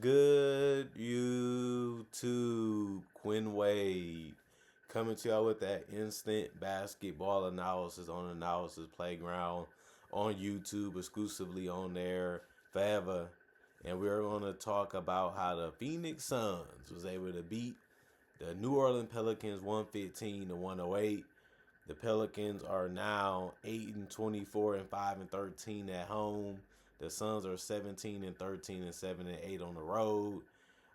Good YouTube, Quinn Wade coming to y'all with that instant basketball analysis on Analysis Playground on YouTube, exclusively on there forever. And we're going to talk about how the Phoenix Suns was able to beat the New Orleans Pelicans 115 to 108. The Pelicans are now 8-24 and 5-13 at home. The Suns are 17-13 and 7-8 on the road.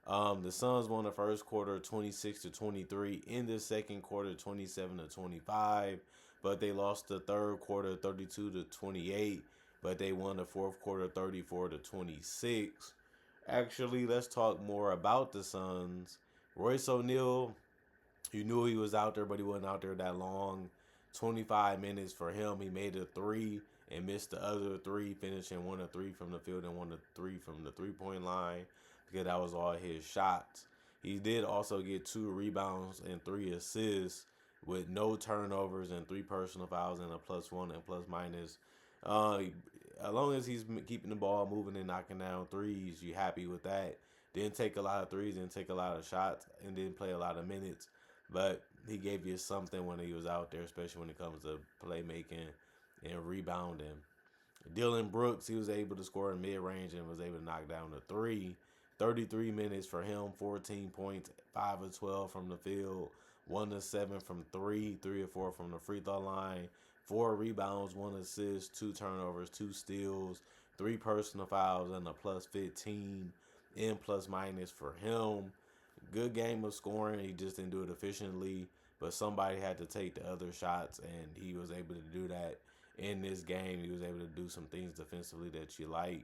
The Suns won the first quarter 26-23. In the second quarter 27-25, but they lost the third quarter 32-28. But they won the fourth quarter 34-26. Actually, let's talk more about the Suns. Royce O'Neal, you knew he was out there, but he wasn't out there that long. 25 minutes for him. He made a three and missed the other three, finishing 1 of 3 from the field and 1 of 3 from the 3 point line because that was all his shots. He did also get 2 rebounds and 3 assists with no turnovers and 3 personal fouls and a +1 and plus minus. Uh, as long as he's keeping the ball moving and knocking down threes, you happy with that. Didn't take a lot of threes, didn't take a lot of shots, and didn't play a lot of minutes. But he gave you something when he was out there, especially when it comes to playmaking and rebounding. Dylan Brooks, he was able to score in mid range and was able to knock down the three. 33 minutes for him, 14 points, 5 of 12 from the field, 1 of 7 from three, 3 of 4 from the free throw line, 4 rebounds, 1 assist, 2 turnovers, 2 steals, 3 personal fouls, and a +15 in plus minus for him. Good game of scoring. He just didn't do it efficiently, but somebody had to take the other shots, and he was able to do that in this game. He was able to do some things defensively that you like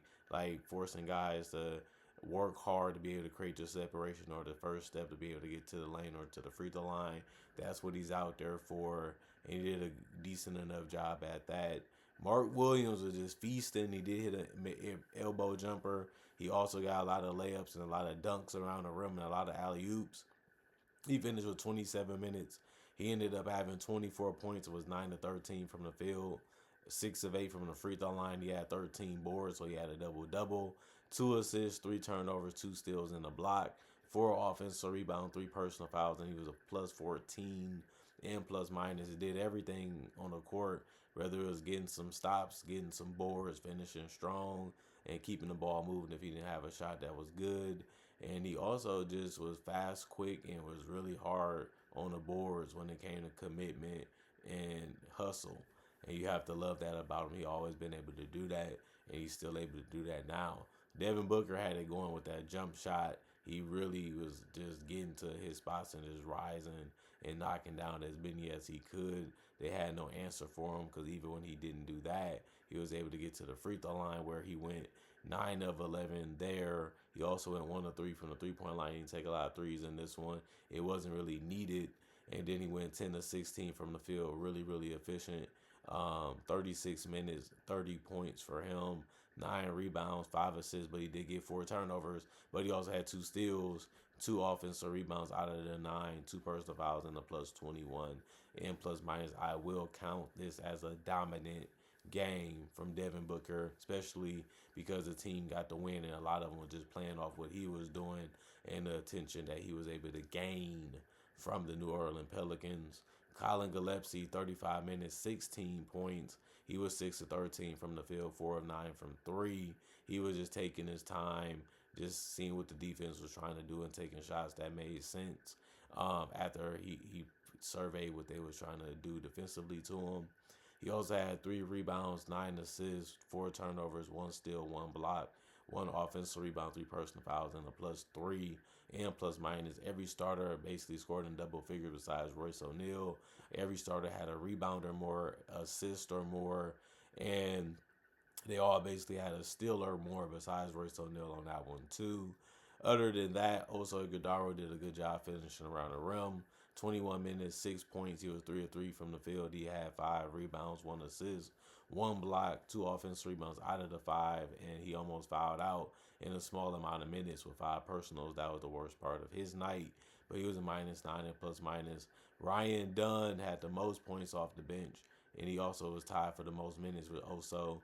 forcing guys to work hard to be able to create your separation or the first step to be able to get to the lane or to the free throw line. That's what he's out there for, and he did a decent enough job at that. Mark Williams was just feasting. He did hit an elbow jumper. He also got a lot of layups and a lot of dunks around the rim and a lot of alley oops. He finished with 27 minutes. He ended up having 24 points. It was 9 of 13 from the field, 6 of 8 from the free throw line. He had 13 boards, so he had a double double. 2 assists, 3 turnovers, 2 steals, and a block. 4 offensive rebound, 3 personal fouls, and he was a +14 and plus minus. He did everything on the court, whether it was getting some stops, getting some boards, finishing strong, and keeping the ball moving if he didn't have a shot that was good. And he also just was fast, quick, and was really hard on the boards when it came to commitment and hustle. And you have to love that about him. He always been able to do that, and he's still able to do that now. Devin Booker had it going with that jump shot. He really was just getting to his spots and just rising and knocking down as many as he could. They had no answer for him because even when he didn't do that, he was able to get to the free throw line where he went 9 of 11 there. He also went 1 of 3 from the 3 point line. He didn't take a lot of threes in this one. It wasn't really needed. And then he went 10 of 16 from the field. Really, really efficient. 36 minutes, 30 points for him. 9 rebounds, 5 assists, but he did get 4 turnovers. But he also had 2 steals, 2 offensive rebounds out of the 9, 2 personal fouls, and a +21 and plus minus. I will count this as a dominant game from Devin Booker, especially because the team got the win and a lot of them were just playing off what he was doing and the attention that he was able to gain from the New Orleans Pelicans. Colin Gillespie, 35 minutes, 16 points. He was 6 of 13 from the field, 4 of 9 from three. He was just taking his time, just seeing what the defense was trying to do and taking shots that made sense. After he surveyed what they was trying to do defensively to him. He also had 3 rebounds, 9 assists, 4 turnovers, 1 steal, 1 block, 1 offensive rebound, 3 personal fouls, and a +3 and plus minus. Every starter basically scored in double figures besides Royce O'Neal. Every starter had a rebound or more, assist or more, and they all basically had a steal or more besides Royce O'Neal on that one too. Other than that, Oso Iguodala did a good job finishing around the rim. 21 minutes, 6 points. He was 3 of 3 from the field. He had 5 rebounds, 1 assist, 1 block, 2 offensive rebounds out of the 5, and he almost fouled out in a small amount of minutes with 5 personals. That was the worst part of his night, but he was a -9 and plus minus. Ryan Dunn had the most points off the bench, and he also was tied for the most minutes with Oso.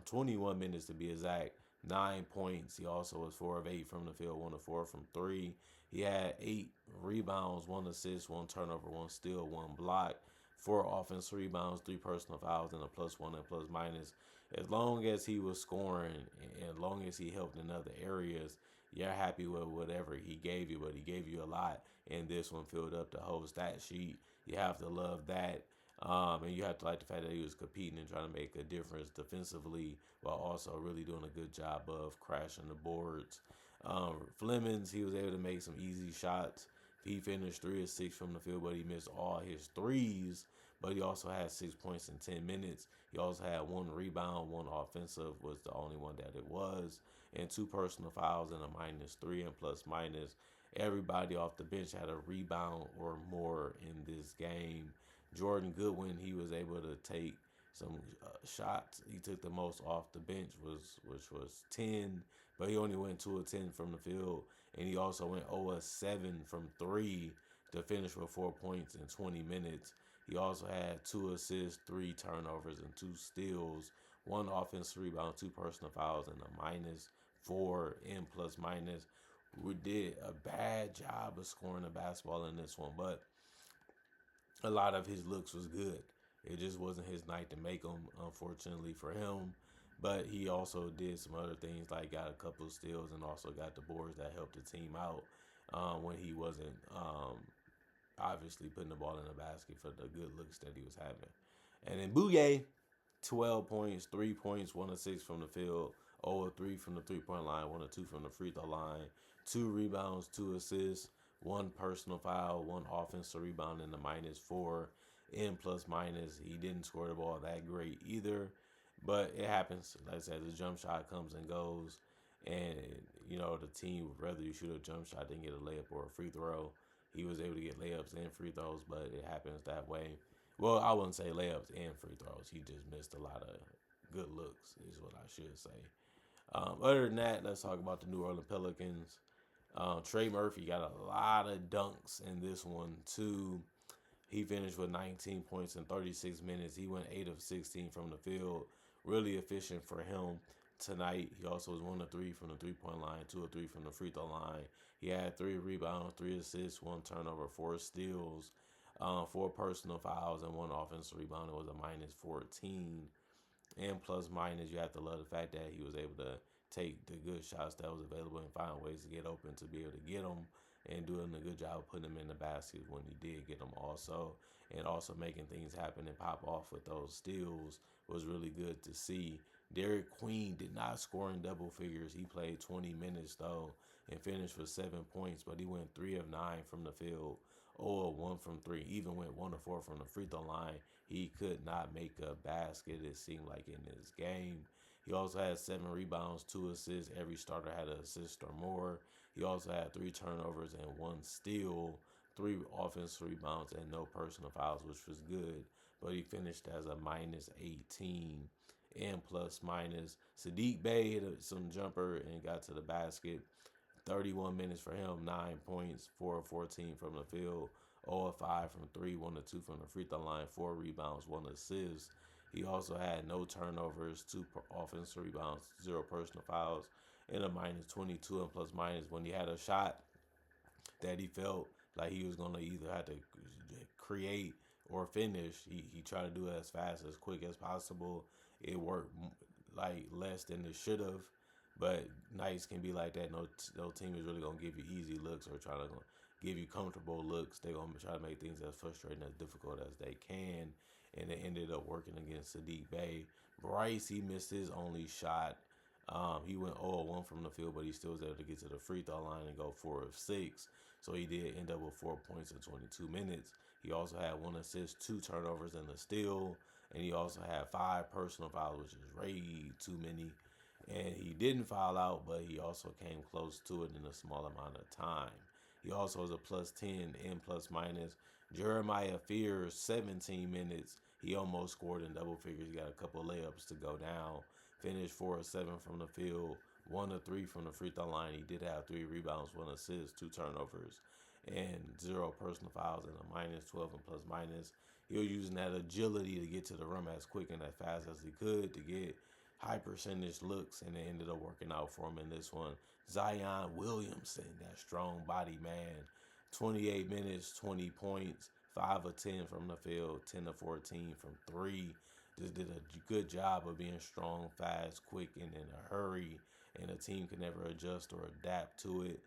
21 minutes to be exact. 9 points. He also was 4 of 8 from the field, 1 of 4 from three. He had 8 rebounds, 1 assist, 1 turnover, 1 steal, 1 block, 4 offensive rebounds, 3 personal fouls, and a +1 and plus minus. As long as he was scoring and as long as he helped in other areas, you're happy with whatever he gave you, but he gave you a lot. And this one filled up the whole stat sheet. You have to love that. And you have to like the fact that he was competing and trying to make a difference defensively while also really doing a good job of crashing the boards. Flemings, he was able to make some easy shots. He finished 3 of 6 from the field, but he missed all his threes. But he also had 6 points in 10 minutes. He also had 1 rebound, 1 offensive was the only one that it was, and 2 personal fouls and a -3 and plus minus. Everybody off the bench had a rebound or more in this game. Jordan Goodwin, he was able to take some shots. He took the most off the bench, which was 10, but he only went 2 of 10 from the field, and he also went 0 of 7 from three to finish with 4 points in 20 minutes. He also had 2 assists, 3 turnovers, and 2 steals, 1 offensive rebound, 2 personal fouls, and a -4 in plus minus. We did a bad job of scoring the basketball in this one, but a lot of his looks was good. It just wasn't his night to make them, unfortunately for him. But he also did some other things, like got a couple of steals and also got the boards that helped the team out when he wasn't obviously putting the ball in the basket for the good looks that he was having. And then Bouye, 12 points, 3 points, 1 of 6 from the field, 0 of 3 from the 3 point line, 1 of 2 from the free throw line, 2 rebounds, 2 assists, 1 personal foul, 1 offensive rebound, and a -4 in plus minus. He didn't score the ball that great either, but it happens. Like I said, the jump shot comes and goes, and the team would rather you shoot a jump shot than get a layup or a free throw. He was able to get layups and free throws, but it happens that way. Well, I wouldn't say layups and free throws. He just missed a lot of good looks, is what I should say. Other than that, let's talk about the New Orleans Pelicans. Trey Murphy got a lot of dunks in this one, too. He finished with 19 points in 36 minutes. He went 8 of 16 from the field. Really efficient for him tonight. He also was 1 of 3 from the 3 point line, 2 of 3 from the free throw line. He had 3 rebounds, 3 assists, 1 turnover, 4 steals, 4 personal fouls, and 1 offensive rebound. It was a -14. And plus minus, you have to love the fact that he was able to take the good shots that was available and find ways to get open to be able to get them, and doing a good job of putting them in the basket when he did get them also, and also making things happen and pop off with those steals was really good to see. Derek Queen did not score in double figures. He played 20 minutes though and finished with 7 points, but he went 3 of 9 from the field, 0 of 1 from three, even went 1 of 4 from the free throw line. He could not make a basket, it seemed like, in this game. He also had 7 rebounds, 2 assists. Every starter had an assist or more. He also had 3 turnovers and 1 steal, 3 offensive rebounds, and no personal fouls, which was good. But he finished as a -18 and plus minus. Sadiq Bey hit some jumper and got to the basket. 31 minutes for him, 9 points, 4 of 14 from the field, 0 of 5 from three, 1 of 2 from the free throw line, 4 rebounds, 1 assist. He also had no turnovers, 2 offensive rebounds, 0 personal fouls, and a -22 and plus minus. When he had a shot that he felt like he was going to either have to create or finish, he tried to do it as fast, as quick as possible. It worked like less than it should have. But nights can be like that. No team is really going to give you easy looks or try to give you comfortable looks. They're going to try to make things as frustrating, as difficult as they can. And it ended up working against Sadiq Bey. Bryce, he missed his only shot. He went 0 of 1 from the field, but he still was able to get to the free throw line and go 4 of 6. So he did end up with 4 points in 22 minutes. He also had 1 assist, 2 turnovers, and a steal. And he also had 5 personal fouls, which is way too many. And he didn't foul out, but he also came close to it in a small amount of time. He also was a +10 and plus minus. Jeremiah Fears, 17 minutes. He almost scored in double figures. He got a couple layups to go down. Finished 4 of 7 from the field, 1 of 3 from the free throw line. He did have 3 rebounds, 1 assist, 2 turnovers, and 0 personal fouls, and a -12 and plus minus. He was using that agility to get to the rim as quick and as fast as he could to get high percentage looks, and it ended up working out for him in this one. Zion Williamson, that strong body man, 28 minutes, 20 points, 5 of 10 from the field, 10 of 14 from three. Just did a good job of being strong, fast, quick, and in a hurry, and the team could never adjust or adapt to it.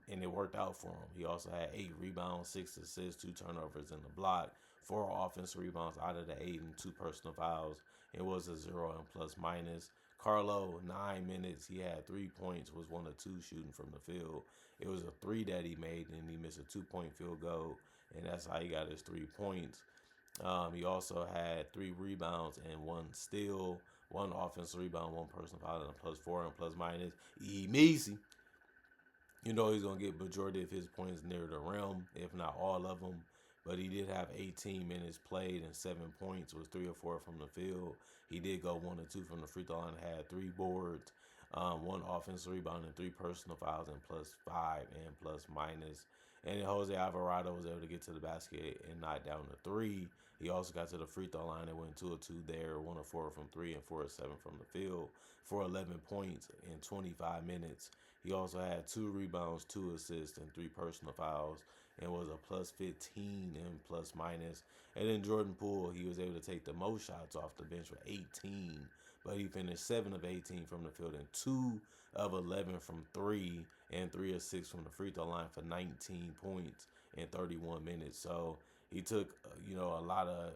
And it worked out for him. He also had 8 rebounds, 6 assists, 2 turnovers in the block, 4 offensive rebounds out of the 8, and 2 personal fouls. It was a 0 and plus minus. Carlo, 9 minutes. He had 3 points, was 1 of 2 shooting from the field. It was a three that he made, and he missed a 2 point field goal, and that's how he got his 3 points. He also had 3 rebounds and 1 steal, 1 offensive rebound, 1 personal foul, and a +4 and plus minus. Easy. You know he's going to get majority of his points near the rim, if not all of them. But he did have 18 minutes played and 7 points, was 3 or 4 from the field. He did go 1 or 2 from the free throw line, had 3 boards, 1 offensive rebound, and 3 personal fouls, and +5 and plus minus. And then Jose Alvarado was able to get to the basket and knock down the three. He also got to the free throw line and went 2 or 2 there, 1 or 4 from three, and 4 or 7 from the field for 11 points in 25 minutes. He also had 2 rebounds, 2 assists, and 3 personal fouls, and was a +15 and plus minus. And then Jordan Poole, he was able to take the most shots off the bench with 18, but he finished 7 of 18 from the field and 2 of 11 from three, and 3 of 6 from the free throw line for 19 points in 31 minutes. So he took, a lot of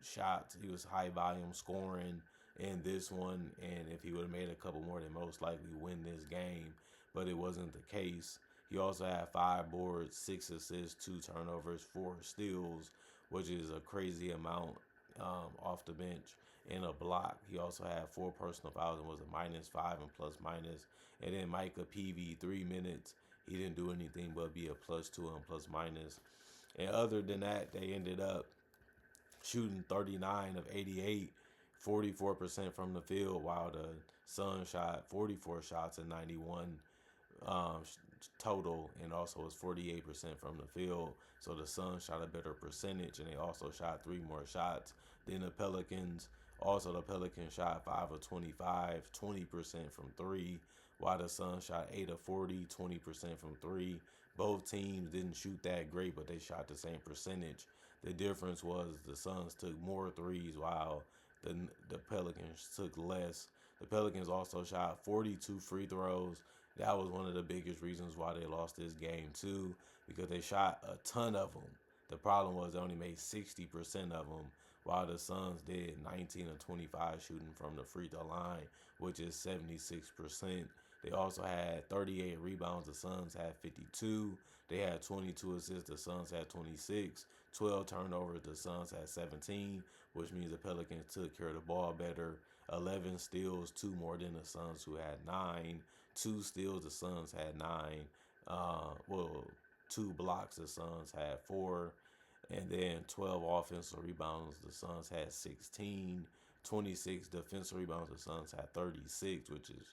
shots. He was high volume scoring in this one, and if he would have made a couple more, they most likely win this game. But it wasn't the case. He also had 5 boards, 6 assists, 2 turnovers, 4 steals, which is a crazy amount off the bench, and a block. He also had 4 personal fouls and was a -5 and plus minus. And then Micah PV, 3 minutes. He didn't do anything but be a +2 and plus minus. And other than that, they ended up shooting 39 of 88, 44% from the field, while the Suns shot 44 shots and 91 um, total, and also was 48% from the field. So the Suns shot a better percentage, and they also shot 3 more shots than the Pelicans. Also, the Pelicans shot 5 of 25, 20% from three, while the Suns shot 8 of 40, 20% from three. Both teams didn't shoot that great, but they shot the same percentage. The difference was the Suns took more threes, while the Pelicans took less. The Pelicans also shot 42 free throws. That was one of the biggest reasons why they lost this game too, because they shot a ton of them. The problem was they only made 60% of them, while the Suns did 19 of 25 shooting from the free throw line, which is 76%. They also had 38 rebounds. The Suns had 52. They had 22 assists. The Suns had 26. 12 turnovers. The Suns had 17, which means the Pelicans took care of the ball better. 11 steals, 2 more than the Suns, who had 9. 2 steals, the Suns had 9. Well, 2 blocks, the Suns had 4. And then 12 offensive rebounds, the Suns had 16. 26 defensive rebounds, the Suns had 36, which is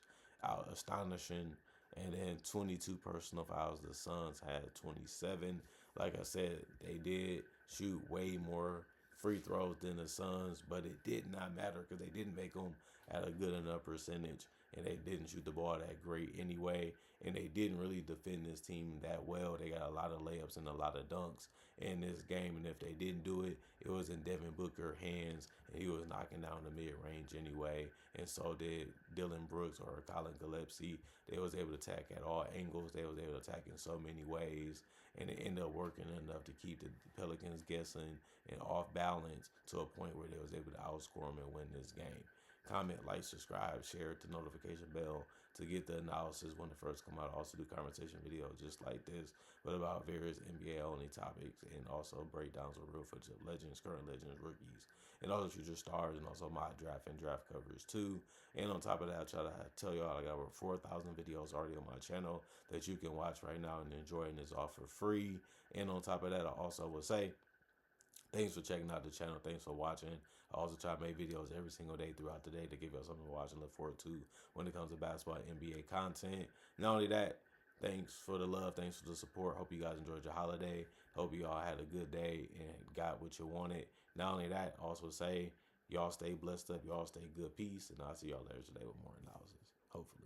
astonishing. And then 22 personal fouls, the Suns had 27. Like I said, they did shoot way more free throws than the Suns, but it did not matter because they didn't make them at a good enough percentage, and they didn't shoot the ball that great anyway, and they didn't really defend this team that well. They got a lot of layups and a lot of dunks in this game, and if they didn't do it, it was in Devin Booker's hands, and he was knocking down the mid-range anyway, and so did Dylan Brooks or Colin Gillespie. They was able to attack at all angles. They was able to attack in so many ways, and it ended up working enough to keep the Pelicans guessing and off balance to a point where they was able to outscore them and win this game. Comment, like, subscribe, share, the notification bell to get the analysis when it first come out. I also do conversation videos just like this, but about various NBA only topics, and also breakdowns of real footage of legends, current legends, rookies, and other future stars, and also my draft and draft coverage too. And on top of that, I try to tell y'all I got over 4,000 videos already on my channel that you can watch right now and enjoy, and it's all for free. And on top of that, I also will say, thanks for checking out the channel. Thanks for watching. I also try to make videos every single day throughout the day to give y'all something to watch and look forward to when it comes to basketball and NBA content. Not only that, thanks for the love. Thanks for the support. Hope you guys enjoyed your holiday. Hope you all had a good day and got what you wanted. Not only that, also say Y'all stay blessed up. Y'all stay good. Peace. And I'll see y'all later today with more analysis. Hopefully.